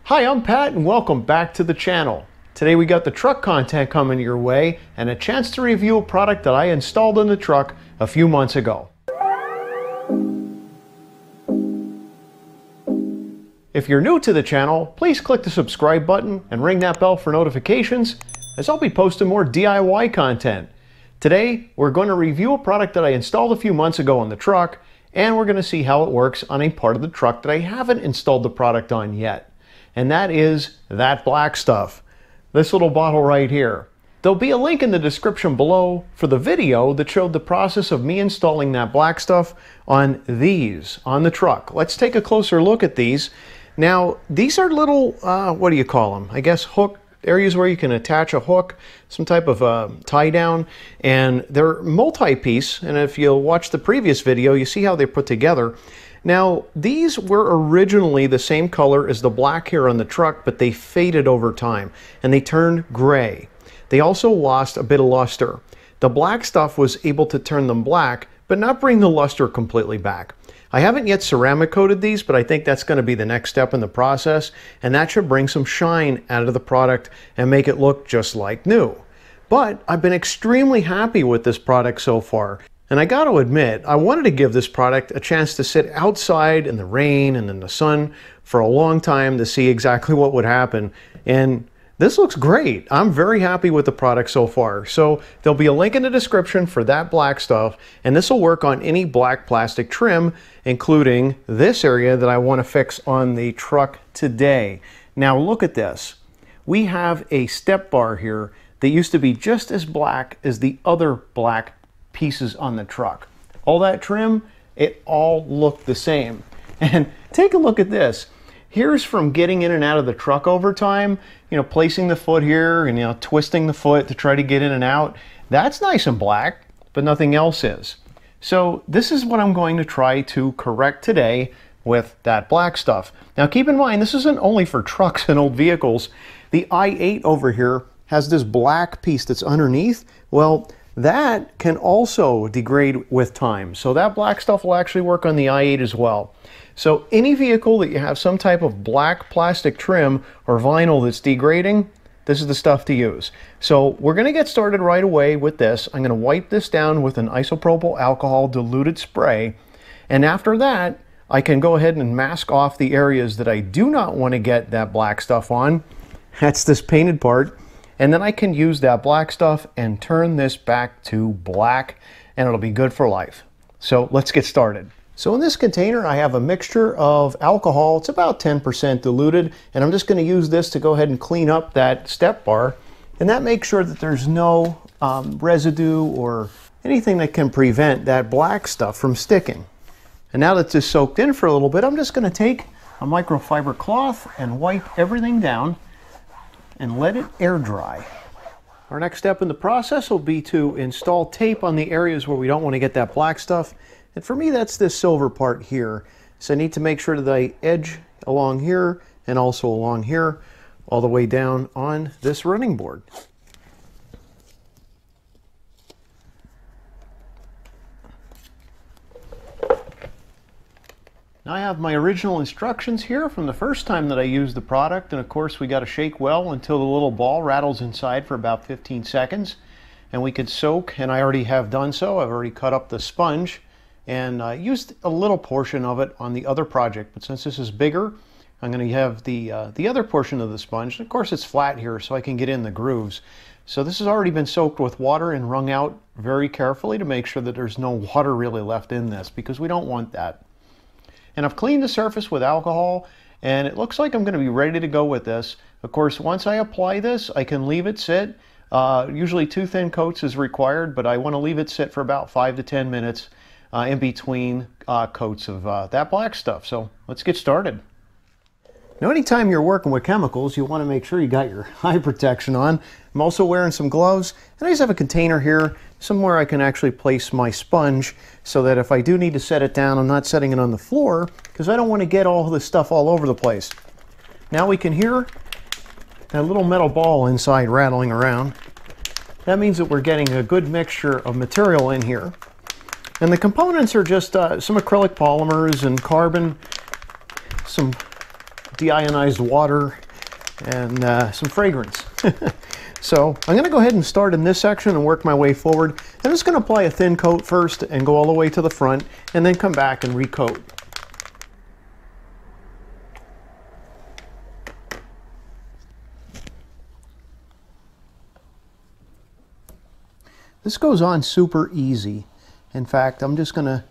Hi, I'm Pat and welcome back to the channel. Today we got the truck content coming your way and a chance to review a product that I installed in the truck a few months ago. If you're new to the channel, please click the subscribe button and ring that bell for notifications, as I'll be posting more DIY content. Today we're going to review a product that I installed a few months ago on the truck, and we're going to see how it works on a part of the truck that I haven't installed the product on yet. And that is that black stuff. This little bottle right here. There'll be a link in the description below for the video that showed the process of me installing that black stuff on the truck. Let's take a closer look at these. Now, these are little, what do you call them? I guess hook areas where you can attach a hook, some type of tie down, and they're multi-piece, and if you'll watch the previous video, you see how they're put together. Now, these were originally the same color as the black here on the truck, but they faded over time, and they turned gray. They also lost a bit of luster. The black stuff was able to turn them black, but not bring the luster completely back. I haven't yet ceramic coated these, but I think that's going to be the next step in the process, and that should bring some shine out of the product and make it look just like new. But I've been extremely happy with this product so far. And I got to admit, I wanted to give this product a chance to sit outside in the rain and in the sun for a long time to see exactly what would happen. And this looks great. I'm very happy with the product so far. So there'll be a link in the description for that black stuff, and this will work on any black plastic trim, including this area that I want to fix on the truck today. Now look at this. We have a step bar here that used to be just as black as the other black pieces on the truck. All that trim, it all looked the same. And take a look at this. Here's from getting in and out of the truck over time, placing the foot here and twisting the foot to try to get in and out. That's nice and black, but nothing else is. So this is what I'm going to try to correct today with that black stuff. Now keep in mind, this isn't only for trucks and old vehicles. The i8 over here has this black piece that's underneath. Well, that can also degrade with time. So that black stuff will actually work on the i8 as well. So any vehicle that you have some type of black plastic trim or vinyl that's degrading, this is the stuff to use. So we're going to get started right away with this. I'm going to wipe this down with an isopropyl alcohol diluted spray. And after that, I can go ahead and mask off the areas that I do not want to get that black stuff on. That's this painted part. And then I can use that black stuff and turn this back to black, and it'll be good for life. So let's get started. So in this container I have a mixture of alcohol. It's about 10% diluted, and I'm just going to use this to go ahead and clean up that step bar, and that makes sure that there's no residue or anything that can prevent that black stuff from sticking. And now that it's soaked in for a little bit, I'm just going to take a microfiber cloth and wipe everything down and let it air dry. Our next step in the process will be to install tape on the areas where we don't want to get that black stuff. And for me, that's this silver part here. So I need to make sure that I edge along here and also along here, all the way down on this running board. Now I have my original instructions here from the first time that I used the product, and of course we got to shake well until the little ball rattles inside for about 15 seconds, and we could soak, and I already have done so. I've already cut up the sponge and used a little portion of it on the other project, but since this is bigger, I'm going to have the other portion of the sponge. Of course it's flat here so I can get in the grooves. So this has already been soaked with water and wrung out very carefully to make sure that there's no water really left in this, because we don't want that. And I've cleaned the surface with alcohol, and it looks like I'm going to be ready to go with this. Of course, once I apply this, I can leave it sit. Usually 2 thin coats is required, but I want to leave it sit for about 5 to 10 minutes in between coats of that black stuff. So let's get started. Now, anytime you're working with chemicals, you want to make sure you got your eye protection on. I'm also wearing some gloves, and I just have a container here somewhere I can actually place my sponge so that if I do need to set it down, I'm not setting it on the floor, because I don't want to get all this stuff all over the place. Now we can hear that little metal ball inside rattling around. That means that we're getting a good mixture of material in here. And the components are just some acrylic polymers and carbon, some deionized water and some fragrance. So I'm going to go ahead and start in this section and work my way forward. I'm just going to apply a thin coat first and go all the way to the front and then come back and recoat. This goes on super easy. In fact, I'm just going to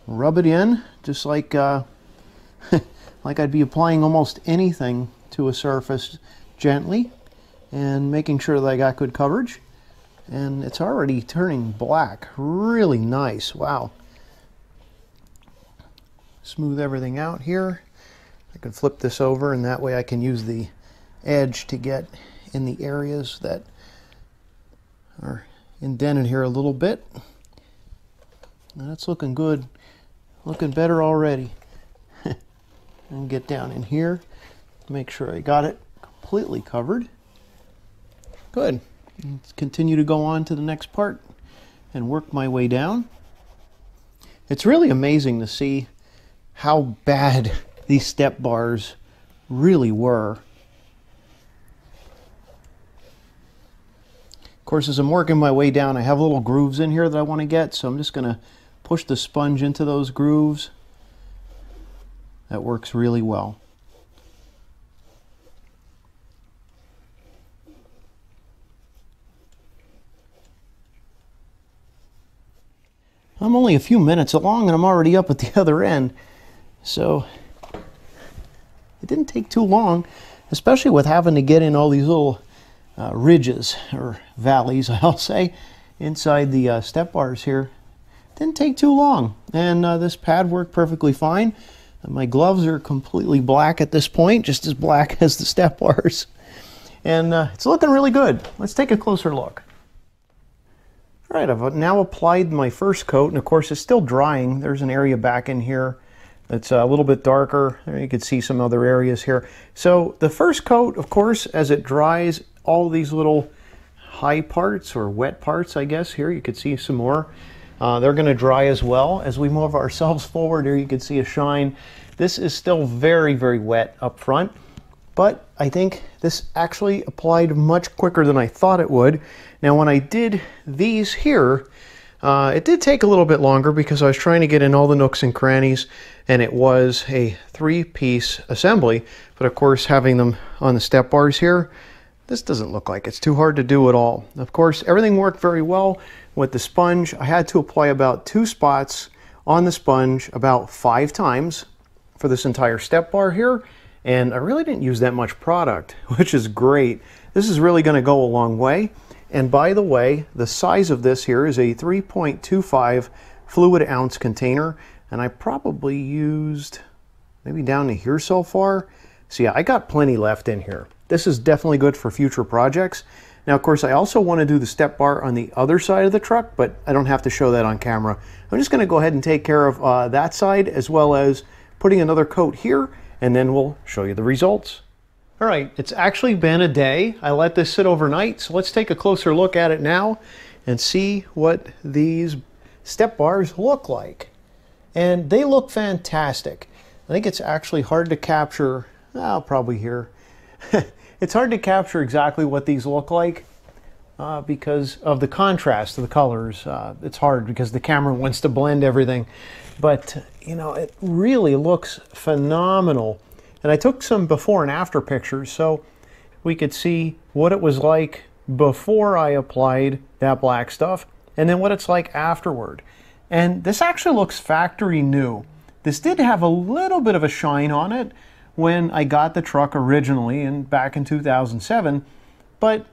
rub it in just like like I'd be applying almost anything to a surface, gently, and making sure that I got good coverage. And it's already turning black. Really nice. Wow. Smooth everything out here. I can flip this over, and that way I can use the edge to get in the areas that are indented here a little bit. That's looking good. Looking better already. And get down in here. Make sure I got it completely covered. Good. Let's continue to go on to the next part and work my way down. It's really amazing to see how bad these step bars really were. Of course, as I'm working my way down, I have little grooves in here that I want to get, so I'm just going to push the sponge into those grooves. That works really well. I'm only a few minutes along and I'm already up at the other end, so it didn't take too long, especially with having to get in all these little ridges, or valleys I'll say, inside the step bars here. Didn't take too long, and this pad worked perfectly fine. My gloves are completely black at this point, just as black as the step bars, and it's looking really good. Let's take a closer look. All right, I've now applied my first coat, and of course it's still drying. There's an area back in here that's a little bit darker. There you can see some other areas here. So the first coat, of course, as it dries, all these little high parts, or wet parts, I guess, here you can see some more. They're going to dry as well. As we move ourselves forward here, you can see a shine. This is still very, very wet up front, but I think this actually applied much quicker than I thought it would. Now, when I did these here, it did take a little bit longer because I was trying to get in all the nooks and crannies, and it was a 3-piece assembly. But of course, having them on the step bars here, this doesn't look like it's too hard to do at all. Of course, everything worked very well with the sponge. I had to apply about 2 spots on the sponge about 5 times for this entire step bar here. And I really didn't use that much product, which is great. This is really going to go a long way. And by the way, the size of this here is a 3.25 fluid ounce container. And I probably used maybe down to here so far. So yeah, I got plenty left in here. This is definitely good for future projects. Now, of course, I also want to do the step bar on the other side of the truck, but I don't have to show that on camera. I'm just going to go ahead and take care of that side, as well as putting another coat here, and then we'll show you the results. All right, it's actually been a day. I let this sit overnight, so let's take a closer look at it now and see what these step bars look like. And they look fantastic. I think it's actually hard to capture, probably here. It's hard to capture exactly what these look like because of the contrast of the colors. It's hard because the camera wants to blend everything. But, you know, it really looks phenomenal. And I took some before and after pictures so we could see what it was like before I applied that black stuff, and then what it's like afterward. And this actually looks factory new. This did have a little bit of a shine on it when I got the truck originally and back in 2007, but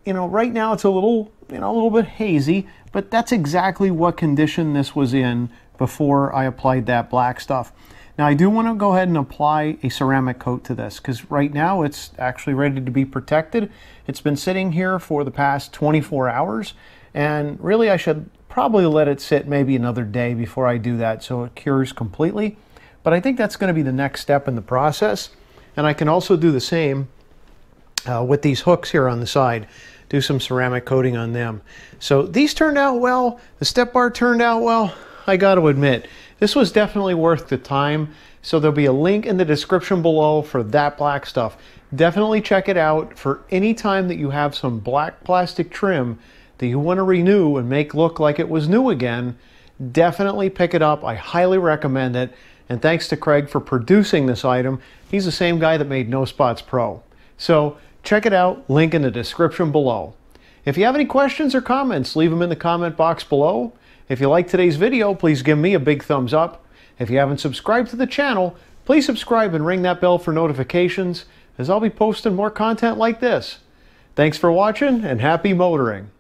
you know, right now it's a little bit hazy, but that's exactly what condition this was in before I applied that black stuff. Now I do want to go ahead and apply a ceramic coat to this because right now it's actually ready to be protected. It's been sitting here for the past 24 hours, and really I should probably let it sit maybe another day before I do that so it cures completely. But I think that's going to be the next step in the process. And I can also do the same with these hooks here on the side. Do some ceramic coating on them. So these turned out well. The step bar turned out well. I got to admit, this was definitely worth the time. So there'll be a link in the description below for that black stuff. Definitely check it out for any time that you have some black plastic trim that you want to renew and make look like it was new again. Definitely pick it up. I highly recommend it. And thanks to Craig for producing this item. He's the same guy that made No Spots Pro. So check it out, link in the description below. If you have any questions or comments, leave them in the comment box below. If you like today's video, please give me a big thumbs up. If you haven't subscribed to the channel, please subscribe and ring that bell for notifications, as I'll be posting more content like this. Thanks for watching and happy motoring.